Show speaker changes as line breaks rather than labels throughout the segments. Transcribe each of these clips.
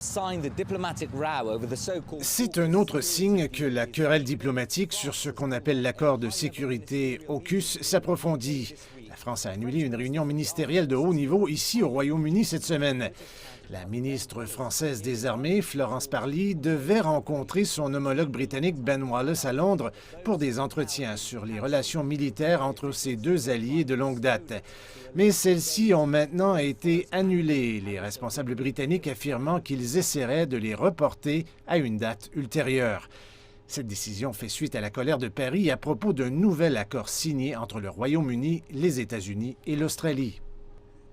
C'est un autre signe que la querelle diplomatique sur ce qu'on appelle l'accord de sécurité AUKUS s'approfondit. La France a annulé une réunion ministérielle de haut niveau ici au Royaume-Uni cette semaine. La ministre française des Armées, Florence Parly, devait rencontrer son homologue britannique Ben Wallace à Londres pour des entretiens sur les relations militaires entre ces deux alliés de longue date. Mais celles-ci ont maintenant été annulées, les responsables britanniques affirmant qu'ils essaieraient de les reporter à une date ultérieure. Cette décision fait suite à la colère de Paris à propos d'un nouvel accord signé entre le Royaume-Uni, les États-Unis et l'Australie.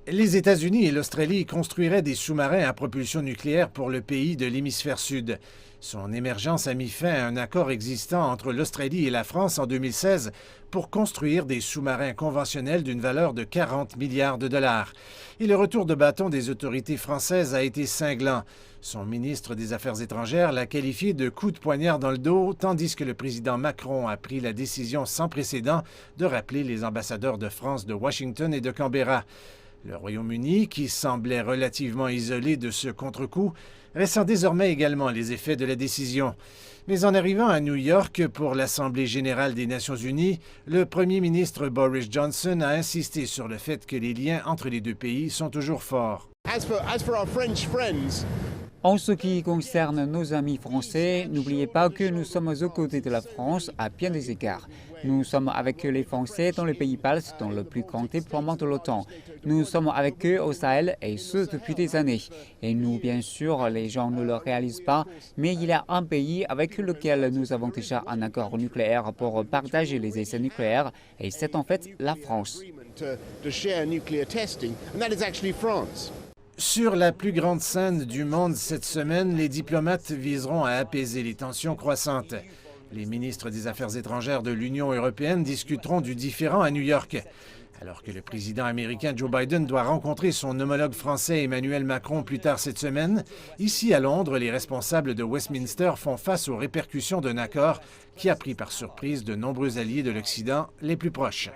Les États-Unis et l'Australie construiraient des sous-marins à propulsion nucléaire pour le pays de l'hémisphère sud. Son émergence a mis fin à un accord existant entre l'Australie et la France en 2016 pour construire des sous-marins conventionnels d'une valeur de 40 milliards de dollars. Et le retour de bâton des autorités françaises a été cinglant. Son ministre des Affaires étrangères l'a qualifié de coup de poignard dans le dos, tandis que le président Macron a pris la décision sans précédent de rappeler les ambassadeurs de France de Washington et de Canberra. Le Royaume-Uni, qui semblait relativement isolé de ce contre-coup, ressent désormais également les effets de la décision. Mais en arrivant à New York pour l'Assemblée générale des Nations unies, le premier ministre Boris Johnson a insisté sur le fait que les liens entre les deux pays sont toujours forts.
En ce qui concerne nos amis français, n'oubliez pas que nous sommes aux côtés de la France à bien des égards. Nous sommes avec les Français dans le pays baltes, dans le plus grand déploiement de l'OTAN. Nous sommes avec eux au Sahel et ce depuis des années. Et nous, bien sûr, les gens ne le réalisent pas, mais il y a un pays avec lequel nous avons déjà un accord nucléaire pour partager les essais nucléaires et c'est en fait la France.
Sur la plus grande scène du monde cette semaine, les diplomates viseront à apaiser les tensions croissantes. Les ministres des Affaires étrangères de l'Union européenne discuteront du différend à New York. Alors que le président américain Joe Biden doit rencontrer son homologue français Emmanuel Macron plus tard cette semaine, ici à Londres, les responsables de Westminster font face aux répercussions d'un accord qui a pris par surprise de nombreux alliés de l'Occident les plus proches.